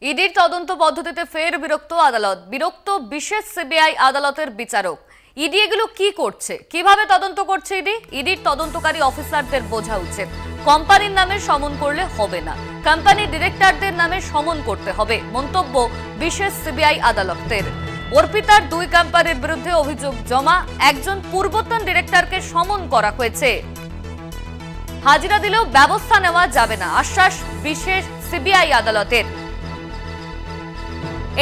ইডির তদন্ত পদ্ধতিতে ফের বিরক্ত আদালত, বিরক্ত বিশেষ সিবিআই আদালতের বিচারক। ইডি এগুলো কি করছে, কিভাবে তদন্ত করছে ইডির তদন্তকারী অফিসারদের বোঝা উচিত। কোম্পানির নামে সমন করলে হবে না, কোম্পানির ডিরেক্টরদের নামে সমন করতে হবে, মন্তব্য বিশেষ সিবিআই আদালতের। অর্পিতার 2 কোম্পানির বিরুদ্ধে অভিযোগ জমা, একজন পূর্বতন ডিরেক্টরকে সমন করা হয়েছে। হাজিরা দিলেও ব্যবস্থা নেওয়া যাবে না, আশ্বাস বিশেষ সিবিআই আদালতের।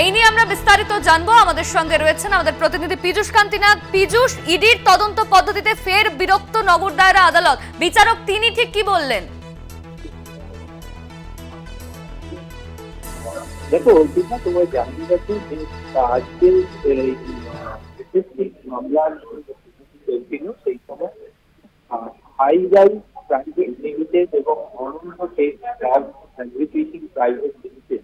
এই নিয়ে আমরা বিস্তারিত জানবো। আমাদের সঙ্গে রয়েছেন আমাদের প্রতিনিধি পীযূষ কান্তিনাথ। পীযূষ, ইডির তদন্ত পদ্ধতিতে ফের বিরক্ত নগর দায়রা আদালত, বিচারক তিনি ঠিক কি বললেন? দেখো অর্পিতা, তোমার জানিয়ে রাখি যে আজকে মামলার চলছিল, সেই সময় হাই রাইজ প্রাইভেট লিমিটেড এবং অরণ্যকে অ্যাগ্রিগেটিং প্রাইভেট লিমিটেড,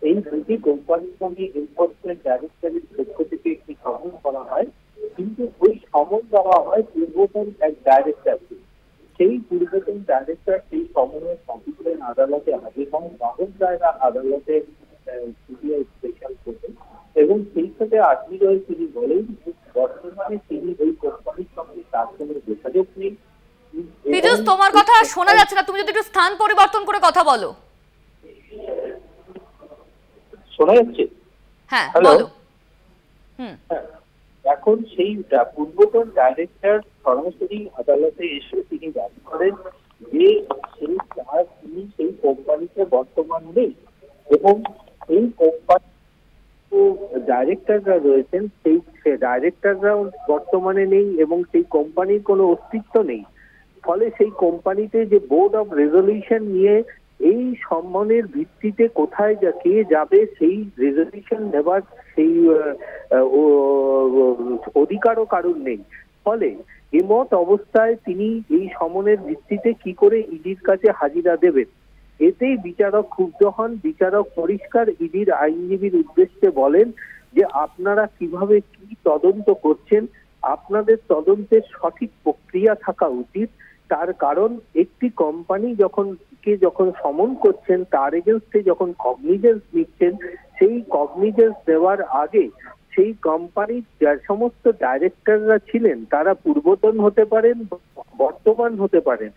এই দুটি কোম্পানির সঙ্গে এনফোর্সমেন্ট ডাইরেক্টরের পক্ষ থেকে একটি সমন করা হয়। কিন্তু ওই সমন দেওয়া হয় পূর্বতন এক ডাইরেক্টরকে। সেই পূর্বতন ডাইরেক্টর সেই সমনের কপিলেন আদালতে হাজির হন, নগর দায়রা আদালতে সিবিআই স্পেশাল কোর্টে, এবং সেই সাথে আজমিরয় তিনি বলেন যে বর্তমানে তিনি ওই কোম্পানির সঙ্গে তার কোনো যোগাযোগ নেই। পীযূষ, তোমার কথা শোনা যাচ্ছে না, তুমি যদি একটু স্থান পরিবর্তন করে কথা বলো। শোনা যাচ্ছে? হ্যাঁ, বলো। এখন সেই পূর্বতন ডাইরেক্টর সরাসরি আদালতে এসে তিনি দাবি করেন যে তিনি সেই কোম্পানিতে বর্তমান নেই, এবং এই কোম্পানি ডাইরেক্টররা রয়েছেন সেই ডাইরেক্টররাও বর্তমানে নেই, এবং সেই কোম্পানির কোনো অস্তিত্ব নেই। ফলে সেই কোম্পানিতে যে বোর্ড অফ রেজলিউশন নিয়ে এই সম্মানের ভিত্তিতে কোথায় কে যাবে সেই রেজলিউশন নেবার সেই অধিকারও কারণ নেই। ফলে এমত অবস্থায় তিনি এই সমনের ভিত্তিতে কি করে ইডির কাছে হাজিরা দেবেন, এতেই বিচারক ক্ষুব্ধ হন। বিচারক পরিষ্কার ইডির আইনজীবীর উদ্দেশ্যে বলেন যে আপনারা কিভাবে কি তদন্ত করছেন, আপনাদের তদন্তের সঠিক প্রক্রিয়া থাকা উচিত। তার কারণ একটি কোম্পানি যখন সমন করছেন, তার এগেনস্টে যখন কগনিজেন্স নিচ্ছেন, সেই কগনিজেন্স দেওয়ার আগে সেই কোম্পানির যে সমস্ত ডাইরেক্টররা ছিলেন তারা পূর্বতন হতে পারেন, বর্তমান হতে পারেন।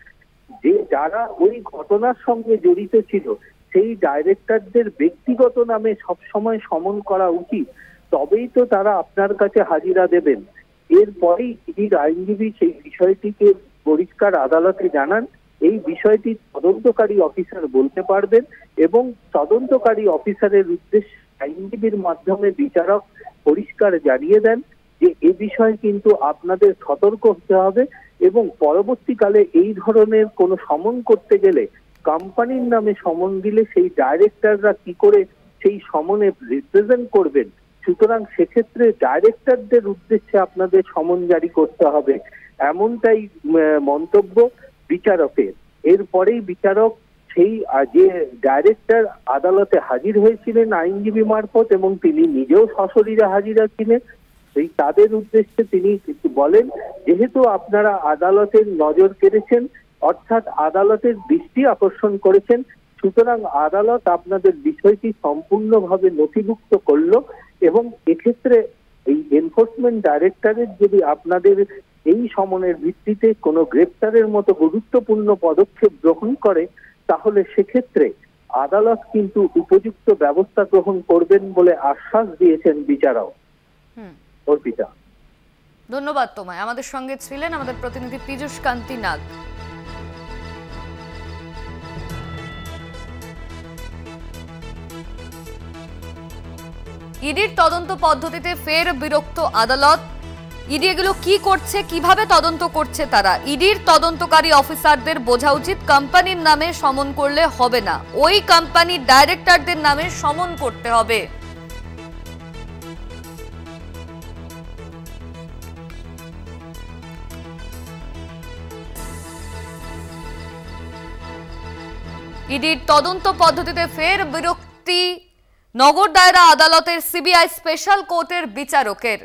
যারা ওই ঘটনার সঙ্গে জড়িত ছিল সেই ডাইরেক্টরদের ব্যক্তিগত নামে সবসময় সমন করা উচিত, তবেই তো তারা আপনার কাছে হাজিরা দেবেন। এরপরেই ইডির আইনজীবী সেই বিষয়টিকে পরিষ্কার আদালতে জানান। এই বিষয়টি তদন্তকারী অফিসার বলতে পারবেন, এবং তদন্তকারী অফিসারের উদ্দেশ্যে আইনজীবীর মাধ্যমে বিচারক পরিষ্কার জানিয়ে দেন যে এ বিষয়ে কিন্তু আপনাদের সতর্ক হতে হবে, এবং পরবর্তীকালে এই ধরনের কোনো সমন করতে গেলে কোম্পানির নামে সমন দিলে সেই ডাইরেক্টররা কি করে সেই সমনে রিপ্রেজেন্ট করবেন। সুতরাং সেক্ষেত্রে ডাইরেক্টরদের উদ্দেশ্যে আপনাদের সমন জারি করতে হবে, এমনটাই মন্তব্য বিচারকের। এরপরেই বিচারক সেই যে ডাইরেক্টর আদালতে হাজির হয়েছিলেন আইনজীবী মারফত, এবং তিনি নিজেও সশরীরে হাজিরা ছিলেন, সেই তাদের উদ্দেশ্যে তিনি বলেন যেহেতু আপনারা আদালতের নজর কেড়েছেন, অর্থাৎ আদালতের দৃষ্টি আকর্ষণ করেছেন, সুতরাং আদালত আপনাদের বিষয়টি সম্পূর্ণভাবে নথিভুক্ত করলো, এবং এক্ষেত্রে এই এনফোর্সমেন্ট ডাইরেক্টরের যদি আপনাদের এই সমনের ভিত্তিতে কোনো গ্রেপ্তারের মতো গুরুত্বপূর্ণ পদক্ষেপ গ্রহণ করে, তাহলে সেক্ষেত্রে আদালত কিন্তু উপযুক্ত ব্যবস্থা গ্রহণ করবেন বলে আশ্বাস দিয়েছেন বিচারক। অর্পিতা, ধন্যবাদ তোমায়। আমাদের সঙ্গে ছিলেন আমাদের প্রতিনিধি পীযূষ কান্তিনাথ। ইডির তদন্ত পদ্ধতিতে ফের বিরক্ত আদালত, ইডি এগুলো কি করছে, কিভাবে তদন্ত করছে তারা। ইডির তদন্তকারী অফিসারদের বোঝা উচিত কোম্পানির নামে সমন করলে হবে না, ওই কোম্পানির ডাইরেক্টরদের নামে সমন করতে হবে। ইডির তদন্ত পদ্ধতিতে ফের বিরক্তি নগর দায়রা আদালতের সিবিআই স্পেশাল কোর্টের বিচারকের।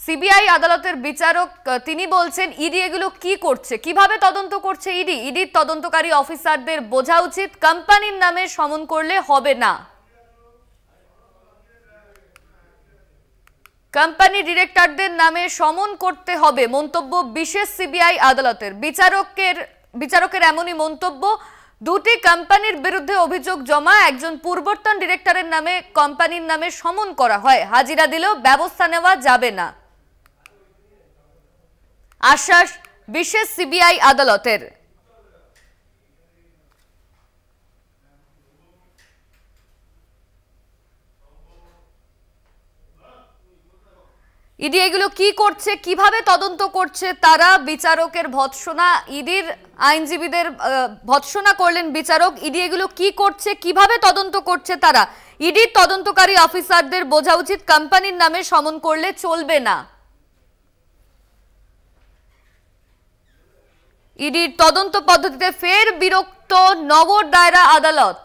সিবিআই আদালতের বিচারক তিনি বলছেন ইডি এগুলো কি করছে, কিভাবে তদন্ত করছে ইডির তদন্তকারী অফিসারদের বোঝা উচিত, কোম্পানির নামে সমন করলে হবে না। কোম্পানি ডিরেক্টরদের নামে সমন করতে হবে, মন্তব্য বিশেষ সিবিআই আদালতের। বিচারকের এমনই মন্তব্য। দুটি কোম্পানির বিরুদ্ধে অভিযোগ জমা, একজন পূর্বতন ডিরেক্টরের নামে কোম্পানির নামে সমন করা হয়, হাজিরা দিলেও ব্যবস্থা নেওয়া যাবে না, আশ্বাস বিশেষ সিবিআই আদালতের। ইডি এগুলো কি করছে, কিভাবে তদন্ত করছে তারা, বিচারকের ভৎসনা, ইডির আইনজীবীদের ভৎসনা করলেন বিচারক। ইডি এগুলো কি করছে, কিভাবে তদন্ত করছে তারা, ইডির তদন্তকারী অফিসারদের বোঝা উচিত, কোম্পানির নামে সমন করলে চলবে না। ইডির তদন্ত পদ্ধতিতে ফের বিরক্ত নগর দায়রা আদালত।